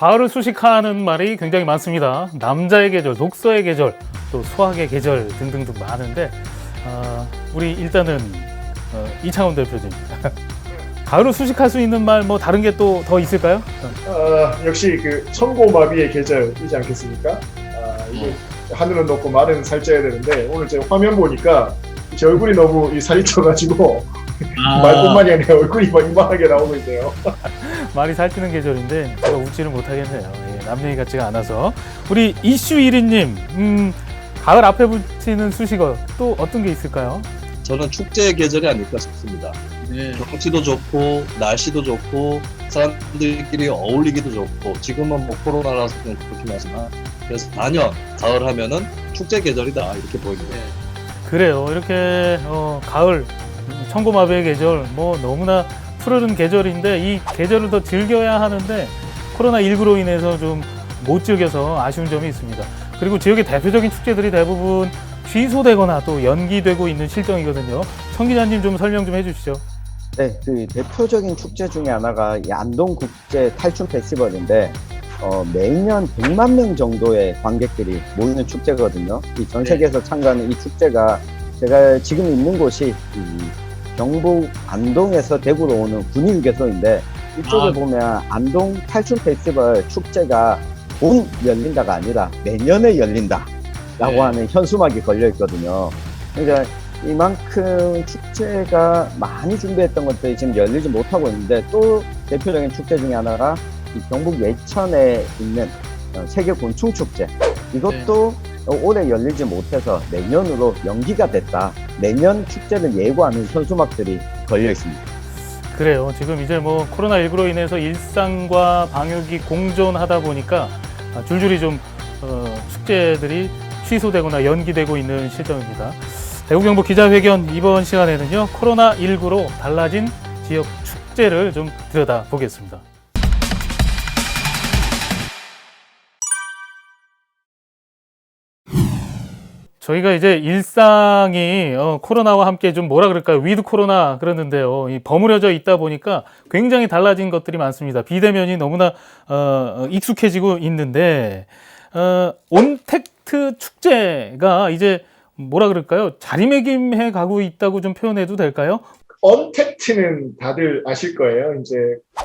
가을을 수식하는 말이 굉장히 많습니다. 남자의 계절, 독서의 계절, 또 수학의 계절 등등등 많은데 우리 일단은 이창훈 대표님 가을을 수식할 수 있는 말 뭐 다른 게 또 더 있을까요? 역시 그 천고마비의 계절이지 않겠습니까? 이게 하늘은 높고 말은 살쪄야 되는데 오늘 제가 화면 보니까 제 얼굴이 너무 살이 쪄가지고 말뿐만이 아니라 얼굴이 막 이만하게 나오고 있네요. 말이 살찌는 계절인데 제가 웃지를 못하겠네요. 예, 남 얘기 같지가 않아서. 우리 이슈 1위님 가을 앞에 붙이는 수식어 또 어떤 게 있을까요? 저는 축제의 계절이 아닐까 싶습니다. 네. 경치도 좋고 날씨도 좋고 사람들끼리 어울리기도 좋고 지금은 뭐 코로나라서 좀 그렇긴 하지만 그래서 단연 가을 하면은 축제 계절이다 이렇게 보입니다. 그래요. 이렇게 가을 천고마비의 계절 뭐 너무나 푸르른 계절인데 이 계절을 더 즐겨야 하는데 코로나19로 인해서 좀 못 즐겨서 아쉬운 점이 있습니다. 그리고 지역의 대표적인 축제들이 대부분 취소되거나 또 연기되고 있는 실정이거든요. 청 기자님 좀 설명 좀 해주시죠. 네, 그 대표적인 축제 중에 하나가 이 안동국제 탈춤 페스티벌인데 매년 100만 명 정도의 관객들이 모이는 축제거든요. 이 전 세계에서 참가하는 이 축제가 제가 지금 있는 곳이 이 경북 안동에서 대구로 오는 군위휴게소인데 이쪽에 보면 안동 탈춤 페스티벌 축제가 곧 열린다가 아니라 내년에 열린다라고 하는 현수막이 걸려 있거든요. 그러니까 이만큼 축제가 많이 준비했던 것들이 지금 열리지 못하고 있는데 또 대표적인 축제 중에 하나가 이 경북 예천에 있는 세계 곤충 축제. 이것도 올해 열리지 못해서 내년으로 연기가 됐다. 내년 축제를 예고하는 현수막들이 걸려 있습니다. 그래요. 지금 이제 뭐 코로나19로 인해서 일상과 방역이 공존하다 보니까 줄줄이 좀 축제들이 취소되거나 연기되고 있는 실정입니다. 대구 경북 기자회견 이번 시간에는요, 코로나19로 달라진 지역 축제를 좀 들여다보겠습니다. 저희가 이제 일상이 코로나와 함께 좀 뭐라 그럴까요? 위드 코로나 그러는데요. 버무려져 있다 보니까 굉장히 달라진 것들이 많습니다. 비대면이 너무나 익숙해지고 있는데 온택트 축제가 이제 뭐라 그럴까요? 자리매김해 가고 있다고 좀 표현해도 될까요? 언택트는 다들 아실 거예요. 이제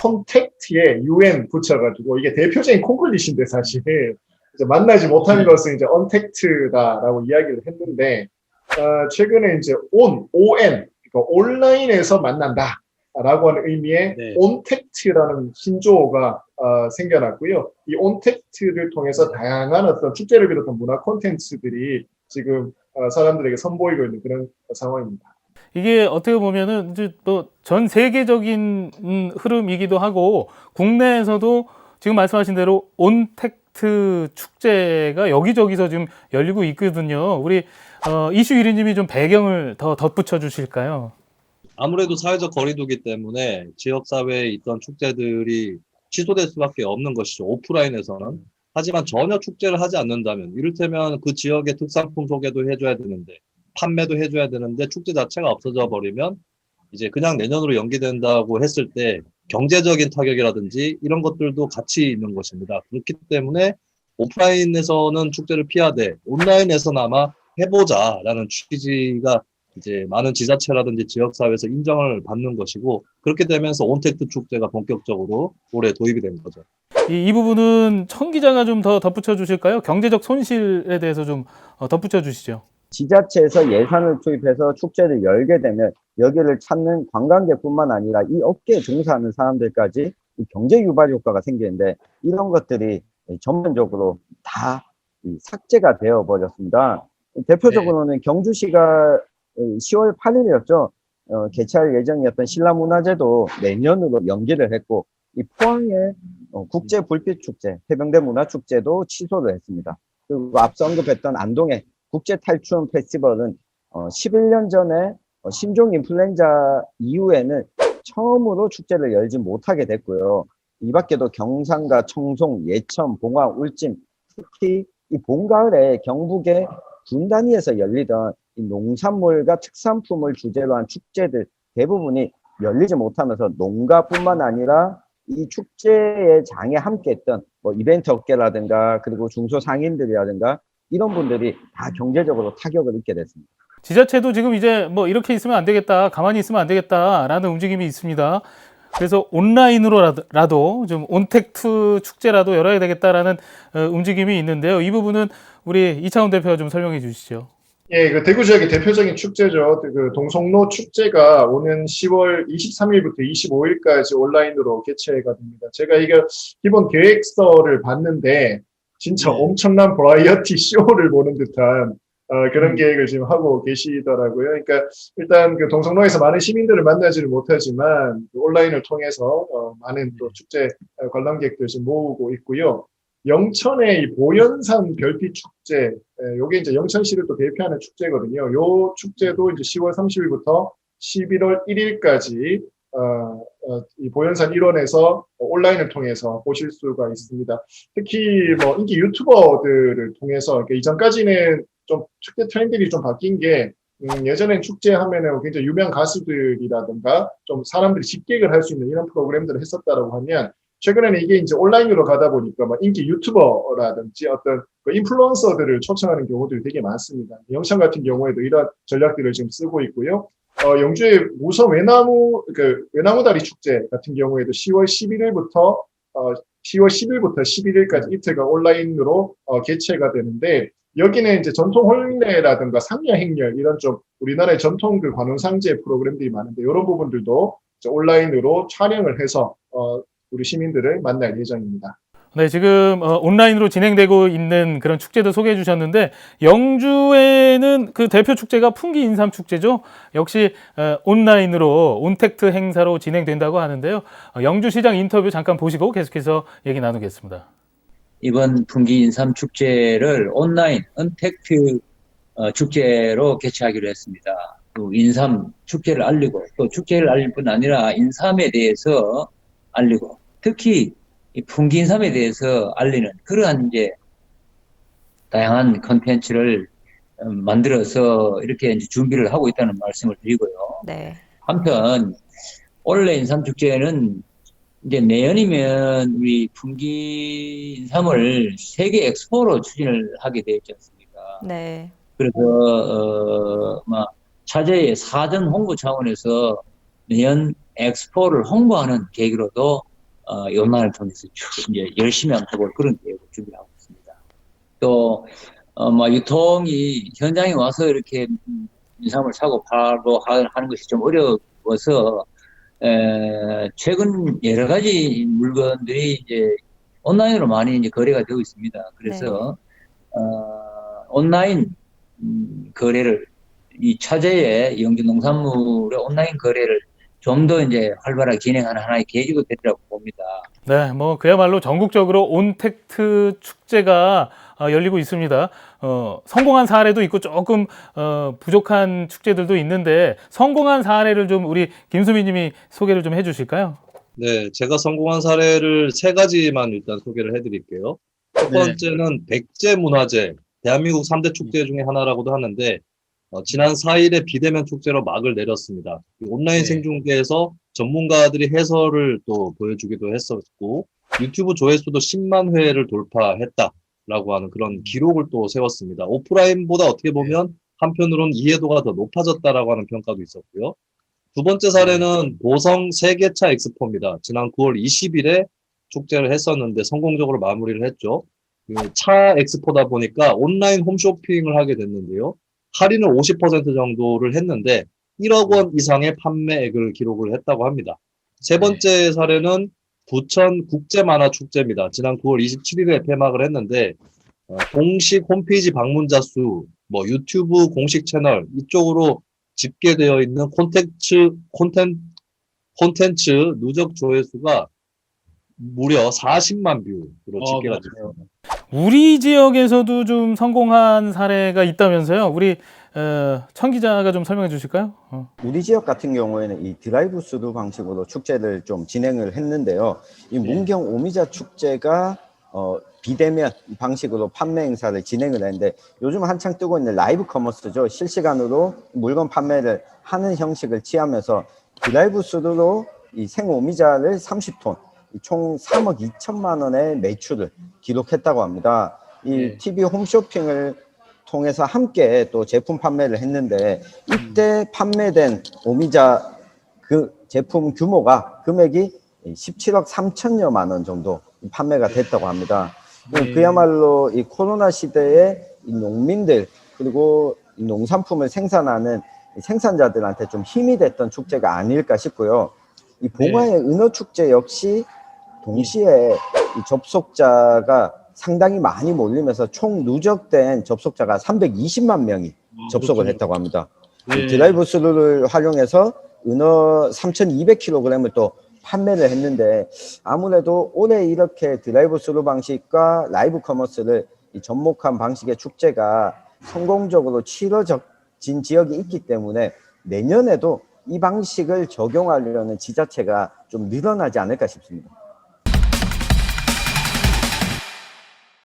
콘택트에 UN 붙여가지고 이게 대표적인 콩글리시인데 사실 이제 만나지 못한 것은 이제 언택트다라고 이야기를 했는데 최근에 이제 ON 그러니까 온라인에서 만난다라고 하는 의미의 온택트라는 신조어가 생겨났고요. 이 온택트를 통해서 다양한 어떤 축제를 비롯한 문화 콘텐츠들이 지금 사람들에게 선보이고 있는 그런 상황입니다. 이게 어떻게 보면은 이제 또 전 세계적인 흐름이기도 하고 국내에서도 지금 말씀하신 대로 온택트 축제가 여기저기서 지금 열리고 있거든요. 우리 이슈 1위님이 좀 배경을 더 덧붙여 주실까요? 아무래도 사회적 거리두기 때문에 지역사회에 있던 축제들이 취소될 수밖에 없는 것이죠. 오프라인에서는. 하지만 전혀 축제를 하지 않는다면 이를테면 그 지역의 특산품 소개도 해줘야 되는데 판매도 해줘야 되는데 축제 자체가 없어져 버리면 이제 그냥 내년으로 연기된다고 했을 때 경제적인 타격이라든지 이런 것들도 같이 있는 것입니다. 그렇기 때문에 오프라인에서는 축제를 피하되 온라인에서나마 해보자라는 취지가 이제 많은 지자체라든지 지역사회에서 인정을 받는 것이고 그렇게 되면서 온택트 축제가 본격적으로 올해 도입이 된 거죠. 이 부분은 청 기자가 좀 더 덧붙여 주실까요? 경제적 손실에 대해서 좀 덧붙여 주시죠. 지자체에서 예산을 투입해서 축제를 열게 되면 여기를 찾는 관광객뿐만 아니라 이 업계에 종사하는 사람들까지 이 경제 유발 효과가 생기는데 이런 것들이 전면적으로 다 삭제가 되어 버렸습니다. 대표적으로는 경주시가 10월 8일이었죠. 개최할 예정이었던 신라문화제도 내년으로 연기를 했고 이 포항의 국제 불빛 축제, 해병대 문화축제도 취소를 했습니다. 그리고 앞서 언급했던 안동의 국제 탈춤 페스티벌은 11년 전에 신종 인플루엔자 이후에는 처음으로 축제를 열지 못하게 됐고요. 이 밖에도 경상과 청송, 예천, 봉화, 울진, 특히 이 봄가을에 경북의 군 단위에서 열리던 이 농산물과 특산품을 주제로 한 축제들 대부분이 열리지 못하면서 농가뿐만 아니라 이 축제의 장에 함께했던 뭐 이벤트 업계라든가 그리고 중소상인들이라든가 이런 분들이 다 경제적으로 타격을 입게 됐습니다. 지자체도 지금 이제 뭐 이렇게 있으면 안 되겠다, 가만히 있으면 안 되겠다라는 움직임이 있습니다. 그래서 온라인으로라도 좀 온택트 축제라도 열어야 되겠다라는 움직임이 있는데요. 이 부분은 우리 이창훈 대표가 좀 설명해 주시죠. 예, 그 대구 지역의 대표적인 축제죠. 그 동성로 축제가 오는 10월 23일부터 25일까지 온라인으로 개최가 됩니다. 제가 이거 기본 계획서를 봤는데 진짜 엄청난 버라이어티 쇼를 보는 듯한 그런 계획을 지금 하고 계시더라고요. 그러니까 일단 그 동성로에서 많은 시민들을 만나지는 못하지만 그 온라인을 통해서 많은 또 축제 관람객들 지금 모으고 있고요. 영천의 이 보현산 별빛 축제, 요게 이제 영천시를 또 대표하는 축제거든요. 요 축제도 이제 10월 30일부터 11월 1일까지 이 보현산 일원에서 온라인을 통해서 보실 수가 있습니다. 특히 뭐 인기 유튜버들을 통해서 그러니까 이전까지는 좀 축제 트렌드들이 좀 바뀐 게 예전엔 축제 하면은 굉장히 유명 가수들이라든가 좀 사람들이 집객을 할 수 있는 이런 프로그램들을 했었다라고 하면 최근에는 이게 이제 온라인으로 가다 보니까 막 인기 유튜버라든지 어떤 그 인플루언서들을 초청하는 경우들이 되게 많습니다. 영천 같은 경우에도 이런 전략들을 지금 쓰고 있고요. 영주의 무서 외나무다리 축제 같은 경우에도 10월 11일부터 11일까지 이틀간 온라인으로 개최가 되는데 여기는 이제 전통 혼례라든가 상여 행렬 이런 좀 우리나라의 전통 그 관훈상제 프로그램들이 많은데 이런 부분들도 이제 온라인으로 촬영을 해서 우리 시민들을 만날 예정입니다. 네, 지금 온라인으로 진행되고 있는 그런 축제도 소개해 주셨는데 영주에는 그 대표 축제가 풍기 인삼 축제죠. 역시 온라인으로 온택트 행사로 진행된다고 하는데요. 영주시장 인터뷰 잠깐 보시고 계속해서 얘기 나누겠습니다. 이번 풍기 인삼 축제를 온라인 온택트 축제로 개최하기로 했습니다. 또 인삼 축제를 알리고 또 축제를 알릴 뿐 아니라 인삼에 대해서 알리고 특히 이 풍기 인삼에 대해서 알리는 그러한 이제 다양한 컨텐츠를 만들어서 이렇게 이제 준비를 하고 있다는 말씀을 드리고요. 네. 한편 올해 인삼 축제는 이제 내년이면 우리 풍기 인삼을 세계 엑스포로 추진을 하게 되어 있지 않습니까? 네. 그래서 차제의 사전 홍보 차원에서 내년 엑스포를 홍보하는 계기로도 연말을 통해서 쭉 이제 열심히 한번 해볼 그런 계획을 준비하고 있습니다. 또 유통이 현장에 와서 이렇게 인삼을 사고 팔고 하는 것이 좀 어려워서 최근 여러 가지 물건들이 이제 온라인으로 많이 이제 거래가 되고 있습니다. 그래서 온라인 거래를 이 차제의 영주 농산물의 온라인 거래를 좀 더 이제 활발하게 진행하는 하나의 계기가 되리라고 봅니다. 네, 뭐 그야말로 전국적으로 온택트 축제가 열리고 있습니다. 성공한 사례도 있고 조금 부족한 축제들도 있는데 성공한 사례를 좀 우리 김수미님이 소개를 좀 해주실까요? 네, 제가 성공한 사례를 3가지만 일단 소개를 해드릴게요. 첫 번째는 백제문화제, 대한민국 3대 축제 중에 하나라고도 하는데 지난 4일에 비대면 축제로 막을 내렸습니다. 온라인 생중계에서 전문가들이 해설을 또 보여주기도 했었고 유튜브 조회수도 10만 회를 돌파했다라고 하는 그런 기록을 또 세웠습니다. 오프라인보다 어떻게 보면 한편으로는 이해도가 더 높아졌다라고 하는 평가도 있었고요. 두 번째 사례는 보성 세계차 엑스포입니다. 지난 9월 20일에 축제를 했었는데 성공적으로 마무리를 했죠. 차 엑스포다 보니까 온라인 홈쇼핑을 하게 됐는데요. 할인을 50% 정도를 했는데 1억 원 이상의 판매액을 기록을 했다고 합니다. 세 번째 사례는 부천 국제만화축제입니다. 지난 9월 27일에 폐막을 했는데 공식 홈페이지 방문자 수, 유튜브 공식 채널 이쪽으로 집계되어 있는 콘텐츠 누적 조회수가 무려 40만 뷰로 집계가 됐습니다. 우리 지역에서도 좀 성공한 사례가 있다면서요? 우리 천 기자가 좀 설명해 주실까요? 우리 지역 같은 경우에는 이 드라이브 스루 방식으로 축제를 좀 진행을 했는데요. 이 문경 오미자 축제가 비대면 방식으로 판매 행사를 진행을 했는데 요즘 한창 뜨고 있는 라이브 커머스죠. 실시간으로 물건 판매를 하는 형식을 취하면서 드라이브 스루로 이 생오미자를 30톤 총 3억 2천만 원의 매출을 기록했다고 합니다. 이 TV 홈쇼핑을 통해서 함께 또 제품 판매를 했는데 이때 판매된 오미자 그 제품 규모가 금액이 17억 3천여만 원 정도 판매가 됐다고 합니다. 그야말로 이 코로나 시대에 이 농민들 그리고 이 농산품을 생산하는 생산자들한테 좀 힘이 됐던 축제가 아닐까 싶고요. 이 봉화의 은어축제 역시 동시에 이 접속자가 상당히 많이 몰리면서 총 누적된 접속자가 320만 명이 접속을 했다고 합니다. 이 드라이브 스루를 활용해서 은어 3,200kg을 또 판매를 했는데 아무래도 올해 이렇게 드라이브 스루 방식과 라이브 커머스를 접목한 방식의 축제가 성공적으로 치러진 지역이 있기 때문에 내년에도 이 방식을 적용하려는 지자체가 좀 늘어나지 않을까 싶습니다.